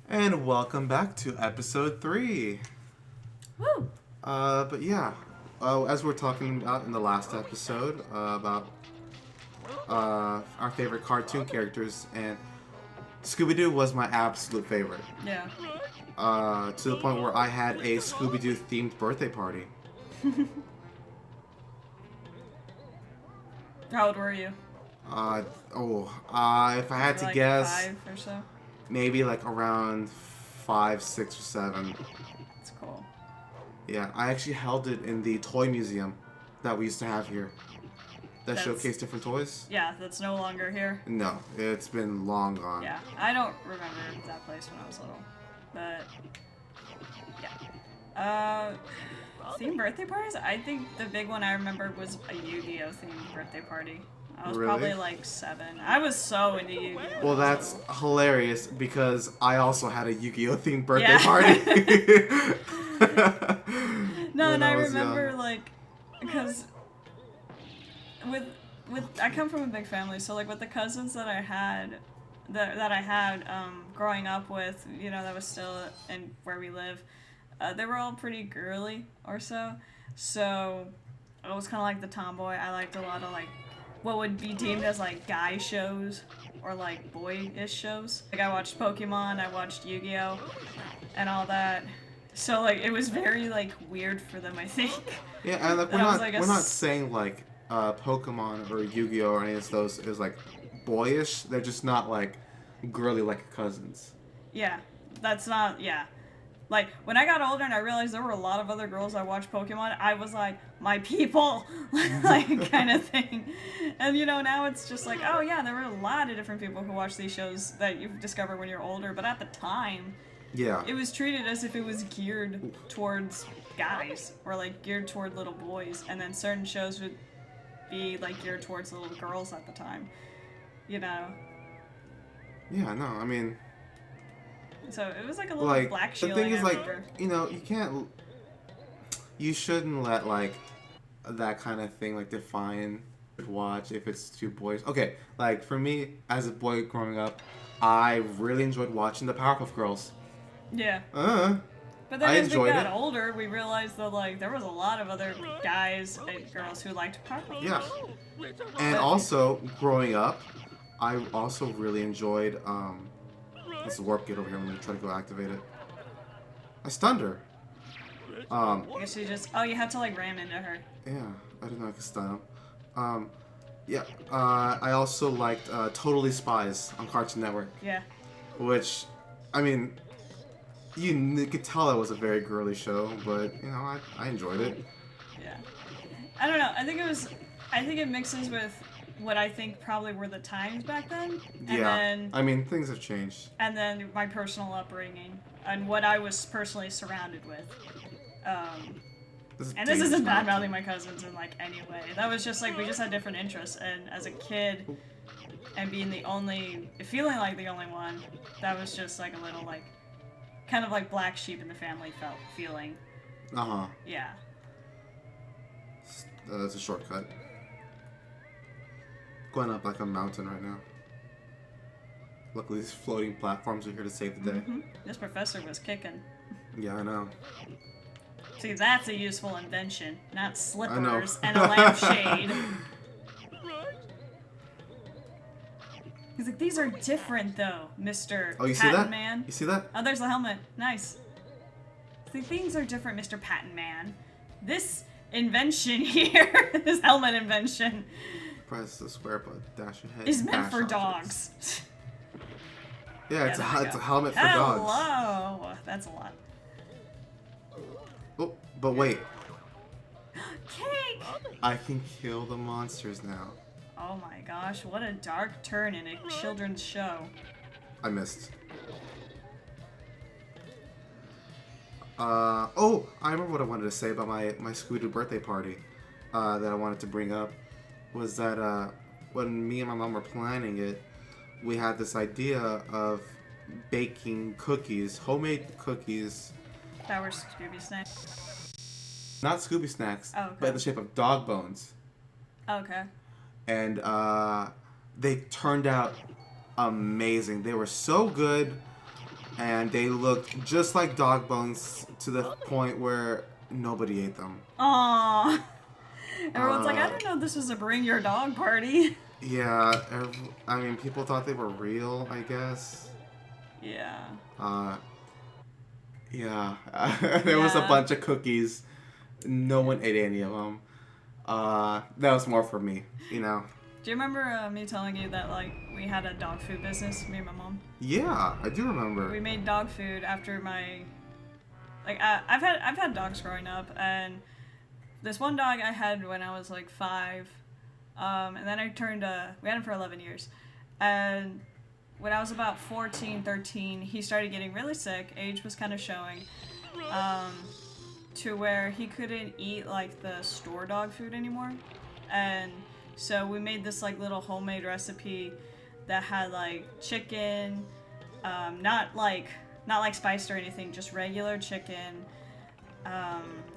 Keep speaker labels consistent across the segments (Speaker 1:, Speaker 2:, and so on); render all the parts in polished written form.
Speaker 1: And welcome back to episode 3.
Speaker 2: Woo!
Speaker 1: But yeah, as we are talking about in the last episode about our favorite cartoon characters, and Scooby-Doo was my absolute favorite.
Speaker 2: Yeah.
Speaker 1: To the point where I had a Scooby-Doo themed birthday party.
Speaker 2: How old were you?
Speaker 1: If I had to
Speaker 2: Like
Speaker 1: guess,
Speaker 2: 5 or so?
Speaker 1: maybe like around 5, 6, or 7.
Speaker 2: That's cool.
Speaker 1: Yeah, I actually held it in the toy museum that we used to have here. That showcased different toys?
Speaker 2: Yeah, that's no longer here.
Speaker 1: No, it's been long gone.
Speaker 2: Yeah, I don't remember that place when I was little. But, yeah. Themed birthday parties? I think the big one I remember was a Yu-Gi-Oh! Themed birthday party. I was probably like 7. I was so into Yu-Gi-Oh!
Speaker 1: Well, that's hilarious because I also had a Yu-Gi-Oh! Themed birthday party.
Speaker 2: No, and I remember like, because with I come from a big family, so like with the cousins that I had, growing up with, you know, that was still in where we live, they were all pretty girly or so. So I was kind of like the tomboy. I liked a lot of like what would be deemed as like guy shows or like boyish shows. Like I watched Pokemon, I watched Yu-Gi-Oh! And all that. So like it was very like weird for them, I think.
Speaker 1: Yeah, and like we're not saying like Pokemon or Yu-Gi-Oh! Or any of those is like boyish. They're just not like girly like cousins.
Speaker 2: Yeah, that's not. Yeah, like when I got older and I realized there were a lot of other girls that watched Pokemon, I was like, my people, like kind of thing. And you know, now it's just like, oh yeah, there were a lot of different people who watch these shows that you discover when you're older. But at the time,
Speaker 1: yeah,
Speaker 2: it was treated as if it was geared towards guys or like geared toward little boys, and then certain shows would be like geared towards little girls at the time, you know.
Speaker 1: Yeah, no, I mean.
Speaker 2: So it was like a little
Speaker 1: like,
Speaker 2: black shielding.
Speaker 1: The thing is, like,
Speaker 2: remember.
Speaker 1: you know, you shouldn't let like that kind of thing like define watch if it's two boys. Okay, like for me as a boy growing up, I really enjoyed watching the Powerpuff Girls.
Speaker 2: Yeah. But then
Speaker 1: I
Speaker 2: as we got
Speaker 1: it.
Speaker 2: older, we realized that like there was a lot of other guys and girls who liked Powerpuff Girls.
Speaker 1: Yeah. And also growing up, I also really enjoyed this warp gate over here. I'm gonna try to go activate it. I stunned her.
Speaker 2: I guess you just you have to like ram into her.
Speaker 1: Yeah, I didn't know I could stun him. I also liked Totally Spies on Cartoon Network.
Speaker 2: Yeah.
Speaker 1: Which, I mean, you could tell it was a very girly show, but you know, I enjoyed it.
Speaker 2: Yeah. I don't know. I think it mixes with what I think probably were the times back then. And then,
Speaker 1: I mean, things have changed.
Speaker 2: And then my personal upbringing and what I was personally surrounded with. This isn't bad mouthing my cousins in like any way. That was just like we just had different interests, and as a kid, and feeling like the only one, that was just like a little like, kind of like black sheep in the family feeling. Yeah.
Speaker 1: That's a shortcut. Going up like a mountain right now. Luckily, these floating platforms are here to save the day.
Speaker 2: Mm-hmm. This professor was kicking.
Speaker 1: Yeah, I know.
Speaker 2: See, that's a useful invention, not slippers and a lampshade. He's like, these are different though, Mr.
Speaker 1: Oh, you see
Speaker 2: Patent
Speaker 1: that?
Speaker 2: Man.
Speaker 1: You see that?
Speaker 2: Oh, there's the helmet. Nice. See, things are different, Mr. Patent Man. This invention here, this helmet invention,
Speaker 1: Press the square button, dash your head.
Speaker 2: is meant for
Speaker 1: objects.
Speaker 2: dogs.
Speaker 1: Yeah, it's a helmet for
Speaker 2: Hello.
Speaker 1: dogs.
Speaker 2: Hello. That's a lot.
Speaker 1: Oh, but wait.
Speaker 2: Cake!
Speaker 1: I can kill the monsters now.
Speaker 2: Oh my gosh, what a dark turn in a children's show.
Speaker 1: I missed. I remember what I wanted to say about my Scooby-Doo birthday party that I wanted to bring up was that when me and my mom were planning it, we had this idea of baking cookies, homemade cookies.
Speaker 2: That were Scooby snacks.
Speaker 1: Not Scooby snacks,
Speaker 2: Oh, okay.
Speaker 1: but in the shape of dog bones.
Speaker 2: Okay.
Speaker 1: And they turned out amazing. They were so good. and they looked just like dog bones to the point where nobody ate them.
Speaker 2: Aww. Everyone's like, I didn't know this was a bring your dog party.
Speaker 1: Yeah, I mean, people thought they were real, I guess.
Speaker 2: Yeah.
Speaker 1: Yeah. There was a bunch of cookies. No one ate any of them. That was more for me, you know.
Speaker 2: Do you remember me telling you that like we had a dog food business, me and my mom?
Speaker 1: Yeah, I do remember.
Speaker 2: We made dog food after my, like I've had dogs growing up, and this one dog I had when I was like 5, and then I turned we had him for 11 years, and when I was about 14, 13, he started getting really sick. Age was kind of showing, to where he couldn't eat like the store dog food anymore, and so we made this like little homemade recipe that had like chicken, not like spiced or anything, just regular chicken,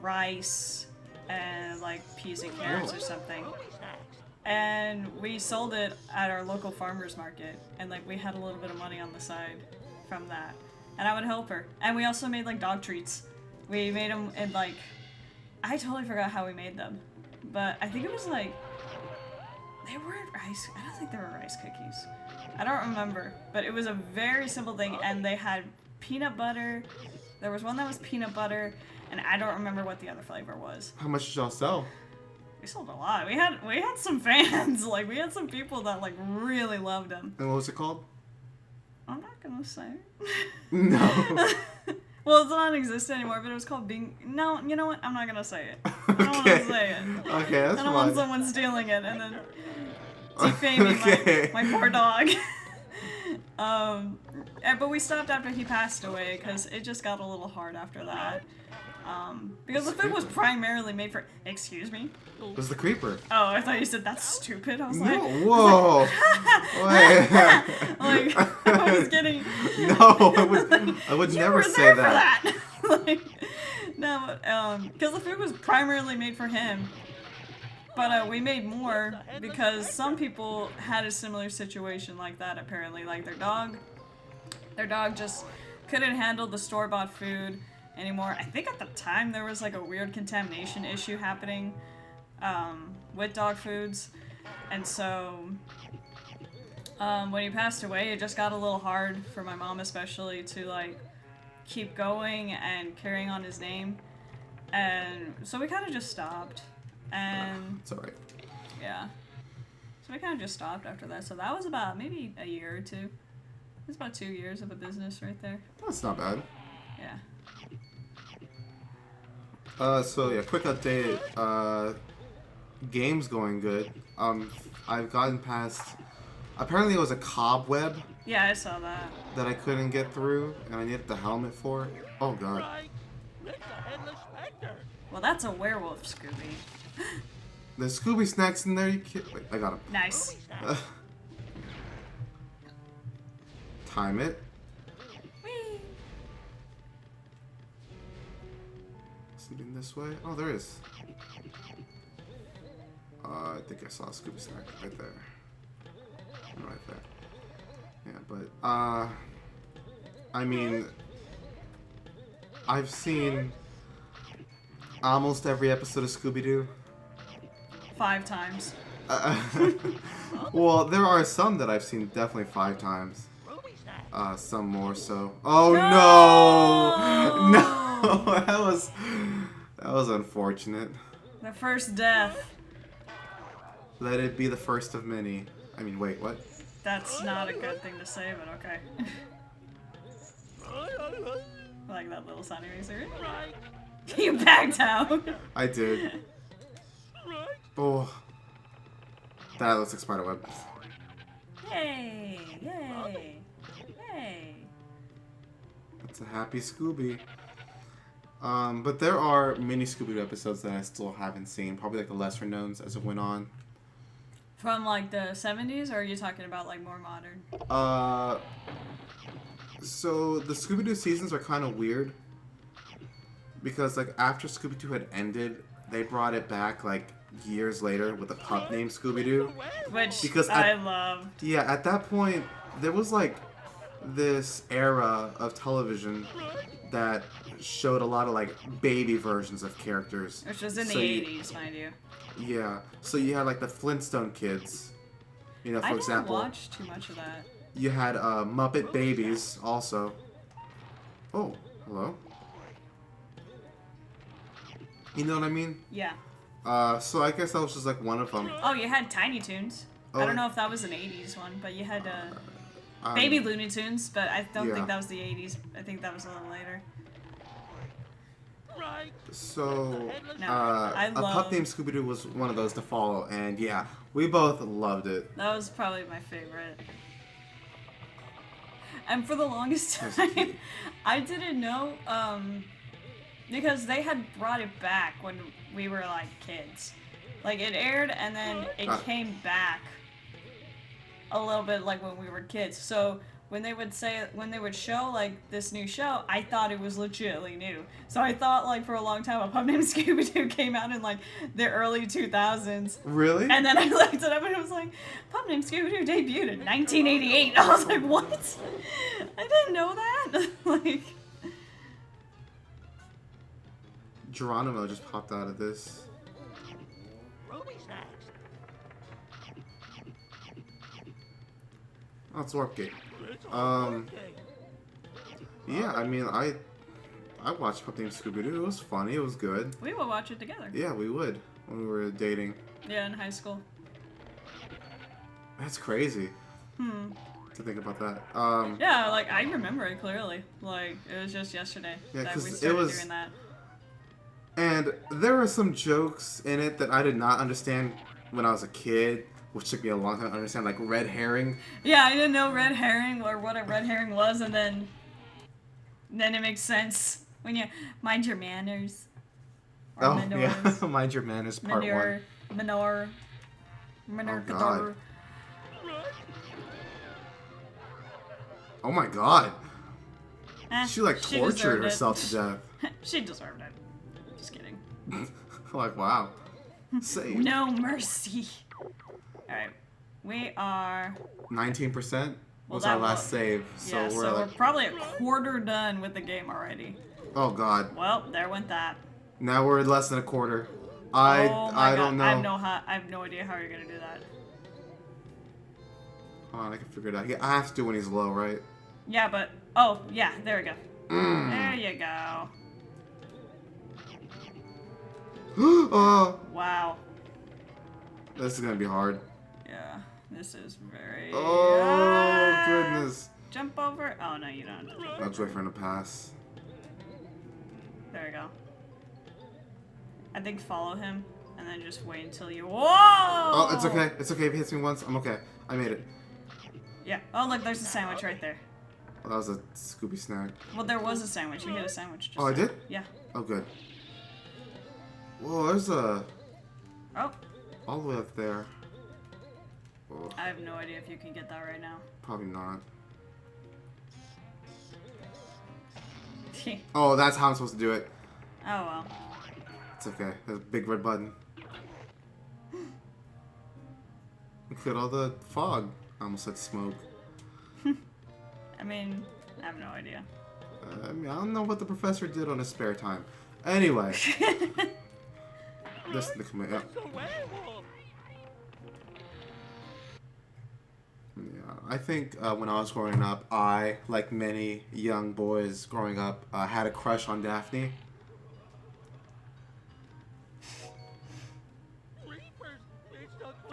Speaker 2: rice, and like peas and carrots or something. And we sold it at our local farmer's market, and like we had a little bit of money on the side from that. And I would help her. And we also made like dog treats. We made them in like, I totally forgot how we made them, but I think it was like, they weren't rice. I don't think they were rice cookies. I don't remember, but it was a very simple thing, and they had peanut butter. There was one that was peanut butter, and I don't remember what the other flavor was.
Speaker 1: How much did y'all sell?
Speaker 2: We sold a lot. We had some fans. Like, we had some people that like really loved them.
Speaker 1: And what was it called?
Speaker 2: I'm not gonna say it.
Speaker 1: No.
Speaker 2: Well, it's not exist anymore, but it was called Bing. No, you know what? I'm not gonna say it. I don't want to say it.
Speaker 1: Okay, that's
Speaker 2: I don't
Speaker 1: fine.
Speaker 2: want someone stealing it and then defaming my poor dog. But we stopped after he passed away because it just got a little hard after that. Because the food was primarily made for. Excuse me.
Speaker 1: It was the creeper.
Speaker 2: Oh, I thought you said that's stupid. I was like,
Speaker 1: whoa.
Speaker 2: Wait. Like, I was getting.
Speaker 1: No, I would
Speaker 2: You
Speaker 1: never
Speaker 2: were
Speaker 1: say
Speaker 2: there
Speaker 1: that.
Speaker 2: For that. Like, no, because the food was primarily made for him. But we made more because some people had a similar situation like that. Apparently, like their dog just couldn't handle the store-bought food anymore. I think at the time there was like a weird contamination issue happening with dog foods, and so when he passed away, it just got a little hard for my mom especially to like keep going and carrying on his name, and so we kind of just stopped. And
Speaker 1: it's alright.
Speaker 2: Yeah, so we kind of just stopped after that. So that was about maybe a year or two. It's about 2 years of a business right there.
Speaker 1: That's not bad.
Speaker 2: Yeah.
Speaker 1: So yeah, quick update. Game's going good. I've gotten past. Apparently, it was a cobweb.
Speaker 2: Yeah, I saw that.
Speaker 1: That I couldn't get through, and I needed the helmet for it. Oh god.
Speaker 2: Well, that's a werewolf, Scooby.
Speaker 1: There's Scooby snacks in there. You can't. Wait, I got him.
Speaker 2: Nice.
Speaker 1: Time it.
Speaker 2: Whee!
Speaker 1: Something this way? Oh, there is. I think I saw a Scooby snack right there. Right there. Yeah, but, I mean, I've seen almost every episode of Scooby-Doo.
Speaker 2: 5 times.
Speaker 1: Well, there are some that I've seen definitely 5 times. Some more so. Oh no! No! That was unfortunate.
Speaker 2: The first death.
Speaker 1: Let it be the first of many. I mean, wait, what?
Speaker 2: That's not a good thing to say, but okay. I like that little sound he makes there. You backed out.
Speaker 1: I did. Oh. That looks like spiderweb.
Speaker 2: Yay! Yay! Yay!
Speaker 1: It's a happy Scooby. But there are many Scooby-Doo episodes that I still haven't seen. Probably like the lesser knowns as it went on.
Speaker 2: From like the 70s, or are you talking about like more modern?
Speaker 1: So the Scooby-Doo seasons are kind of weird. Because like after Scooby-Doo had ended, they brought it back like years later with a pup named Scooby-Doo.
Speaker 2: Which
Speaker 1: because
Speaker 2: I loved.
Speaker 1: Yeah, at that point, there was like this era of television that showed a lot of like baby versions of characters.
Speaker 2: Which was in the
Speaker 1: So
Speaker 2: 80s, mind you.
Speaker 1: Yeah. So you had like the Flintstone kids. You know, for
Speaker 2: I
Speaker 1: example.
Speaker 2: didn't watch too much of that.
Speaker 1: You had Muppet Babies also. Oh, hello. You know what I mean?
Speaker 2: Yeah.
Speaker 1: So I guess that was just like one of them.
Speaker 2: Oh, you had Tiny Toons.
Speaker 1: Oh,
Speaker 2: I don't know if that was an 80s one, but you had Baby Looney Tunes, but I don't think that was the 80s. I think that was a little later.
Speaker 1: So,
Speaker 2: No,
Speaker 1: A Pup Named Scooby-Doo was one of those to follow, and yeah, we both loved it.
Speaker 2: That was probably my favorite. And for the longest time, I didn't know, because they had brought it back when we were, like, kids. Like, it aired, and then it came back a little bit, like, when we were kids. So, when they would show, like, this new show, I thought it was legitimately new. So I thought, like, for a long time, A Pup Named Scooby-Doo came out in, like, the early 2000s.
Speaker 1: Really?
Speaker 2: And then I looked it up and it was like, Pup Named Scooby-Doo debuted in 1988. I was like, what? I didn't know that. Like,
Speaker 1: Geronimo just popped out of this. Oh, it's Warp Gate. Yeah, I mean, I watched Pup Named Scooby-Doo. It was funny. It was good.
Speaker 2: we would watch it together.
Speaker 1: Yeah, we would when we were dating.
Speaker 2: Yeah, in high school.
Speaker 1: That's crazy. To think about that.
Speaker 2: Yeah, like, I remember it clearly. Like, it was just yesterday
Speaker 1: Yeah,
Speaker 2: that
Speaker 1: 'cause
Speaker 2: we
Speaker 1: it
Speaker 2: started
Speaker 1: was-
Speaker 2: doing that.
Speaker 1: And there were some jokes in it that I did not understand when I was a kid, which took me a long time to understand, like red herring.
Speaker 2: Yeah, I didn't know red herring or what a red herring was, and then it makes sense when you mind your manners. Or
Speaker 1: Oh,
Speaker 2: minors.
Speaker 1: yeah. Mind Your Manners Part 1.
Speaker 2: Minor.
Speaker 1: Oh, God. Oh my god. She like tortured
Speaker 2: deserved
Speaker 1: herself
Speaker 2: it.
Speaker 1: to death.
Speaker 2: She deserved it. Just kidding.
Speaker 1: Like, wow. Saved.
Speaker 2: No mercy. Alright. We are...
Speaker 1: 19% was
Speaker 2: that
Speaker 1: our last
Speaker 2: was-
Speaker 1: save. So
Speaker 2: yeah,
Speaker 1: we're
Speaker 2: so
Speaker 1: like,
Speaker 2: we're probably a quarter done with the game already.
Speaker 1: oh god.
Speaker 2: Well, there went that.
Speaker 1: Now we're less than a quarter.
Speaker 2: Oh my
Speaker 1: I
Speaker 2: God.
Speaker 1: don't know.
Speaker 2: I have no idea how you're gonna do that.
Speaker 1: Hold on, I can figure it out. Yeah, I have to do when he's low, right?
Speaker 2: Yeah, but... Oh, yeah, there we go.
Speaker 1: Mm.
Speaker 2: There you go.
Speaker 1: Oh,
Speaker 2: Wow.
Speaker 1: this is gonna be hard.
Speaker 2: Yeah, this is very...
Speaker 1: Oh, goodness.
Speaker 2: Jump over? Oh, no, you don't.
Speaker 1: I'll just wait for him to pass.
Speaker 2: There we go. I think follow him, and then just wait until you... Whoa!
Speaker 1: Oh, it's okay. It's okay if he hits me once. I'm okay. I made it.
Speaker 2: Yeah. Oh, look, there's a sandwich right there.
Speaker 1: Oh, that was a Scooby snack.
Speaker 2: Well, there was a sandwich. You hit a sandwich just
Speaker 1: Oh, I
Speaker 2: now.
Speaker 1: did?
Speaker 2: Yeah.
Speaker 1: Oh, good. Whoa, there's a...
Speaker 2: Oh,
Speaker 1: all the way up there. Oh,
Speaker 2: I have no idea if you can get that right now.
Speaker 1: probably not. Oh, that's how I'm supposed to do it.
Speaker 2: Oh, well.
Speaker 1: It's okay. There's a big red button. Look at all the fog. I almost said smoke.
Speaker 2: I mean, I have no idea.
Speaker 1: I mean, I don't know what the professor did on his spare time. Anyway. This the command. Yeah, I think when I was growing up, I, like many young boys growing up, had a crush on Daphne.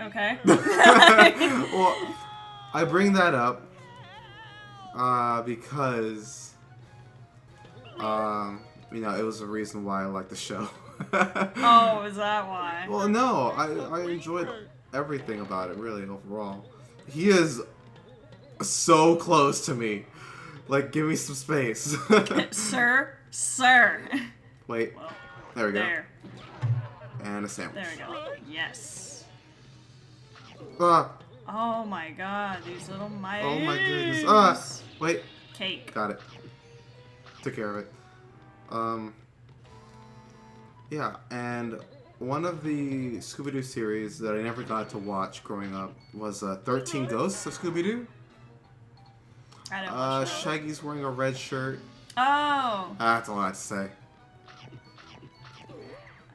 Speaker 2: Okay.
Speaker 1: Well, I bring that up because, you know, it was a reason why I like the show.
Speaker 2: Oh, is that why?
Speaker 1: Well, no, I enjoyed everything about it, really, overall. He is so close to me. Like, give me some space.
Speaker 2: Sir. Sir.
Speaker 1: Wait,
Speaker 2: Well,
Speaker 1: there we go.
Speaker 2: there.
Speaker 1: And a sandwich.
Speaker 2: There we go. Yes.
Speaker 1: Ah,
Speaker 2: Oh my god, these little mice.
Speaker 1: oh my goodness. Ah, wait,
Speaker 2: Cake.
Speaker 1: got it. Took care of it. Yeah, and one of the Scooby-Doo series that I never got to watch growing up was 13 Ghosts of Scooby-Doo.
Speaker 2: I didn't watch that.
Speaker 1: Shaggy's wearing a red shirt.
Speaker 2: Oh.
Speaker 1: That's all I have to say.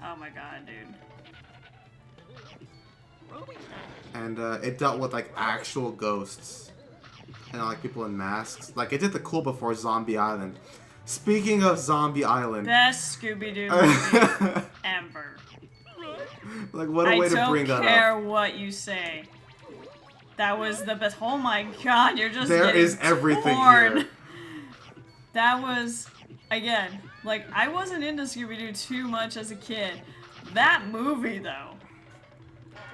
Speaker 2: Oh my god, dude.
Speaker 1: And it dealt with like actual ghosts and like people in masks. Like it did the cool before Zombie Island. Speaking of Zombie Island,
Speaker 2: Best Scooby-Doo movie ever.
Speaker 1: Like what a way to bring that up.
Speaker 2: I don't care what you say. That was the best. Oh my god, you're just
Speaker 1: There is everything
Speaker 2: torn.
Speaker 1: here.
Speaker 2: That was, again, like I wasn't into Scooby-Doo too much as a kid. That movie though,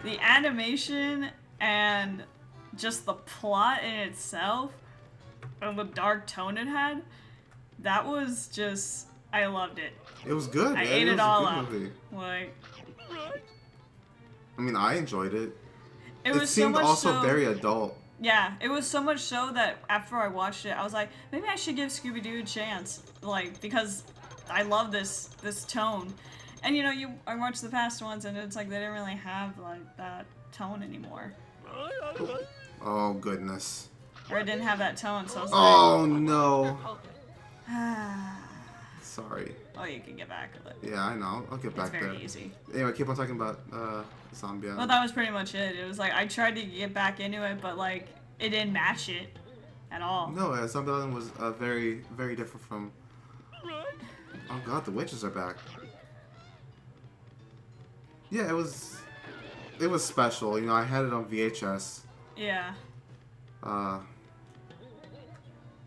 Speaker 2: the animation and just the plot in itself and the dark tone it had, that was just, I loved it.
Speaker 1: It was good.
Speaker 2: I ate it all up.
Speaker 1: Movie.
Speaker 2: Like,
Speaker 1: I mean, I enjoyed it.
Speaker 2: It
Speaker 1: It seemed
Speaker 2: so much
Speaker 1: also
Speaker 2: so,
Speaker 1: very adult.
Speaker 2: Yeah, it was so much so that after I watched it, I was like, maybe I should give Scooby-Doo a chance, like, because I love this tone. And you know, I watched the past ones, and it's like they didn't really have like that tone anymore.
Speaker 1: Oh goodness.
Speaker 2: Or it didn't have that tone, so I was
Speaker 1: Oh no.
Speaker 2: like,
Speaker 1: Sorry.
Speaker 2: oh, you can get back with it.
Speaker 1: Yeah, I know. I'll get back
Speaker 2: It's
Speaker 1: there.
Speaker 2: very easy.
Speaker 1: Anyway, keep on talking about Zombie Island.
Speaker 2: Well, that was pretty much it. It was like I tried to get back into it, but like it didn't match it at all.
Speaker 1: No, Zombie Island was very, very different from. Oh god, the witches are back. Yeah, it was special. You know, I had it on VHS.
Speaker 2: Yeah.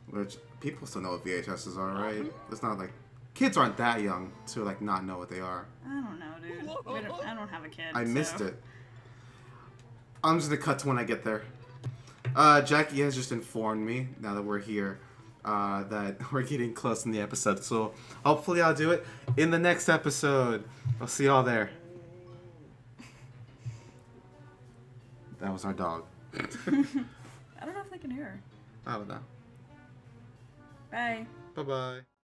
Speaker 1: Which people still know what VHSs are, right? It's not like kids aren't that young to like not know what they are.
Speaker 2: I don't know, dude. I don't have a kid.
Speaker 1: I missed
Speaker 2: so.
Speaker 1: it. I'm just gonna cut to when I get there. Jackie has just informed me, now that we're here, that we're getting close in the episode. So hopefully I'll do it in the next episode. I'll see y'all there. That was our dog.
Speaker 2: I don't know if they can hear her.
Speaker 1: I don't know.
Speaker 2: Bye.
Speaker 1: Bye-bye.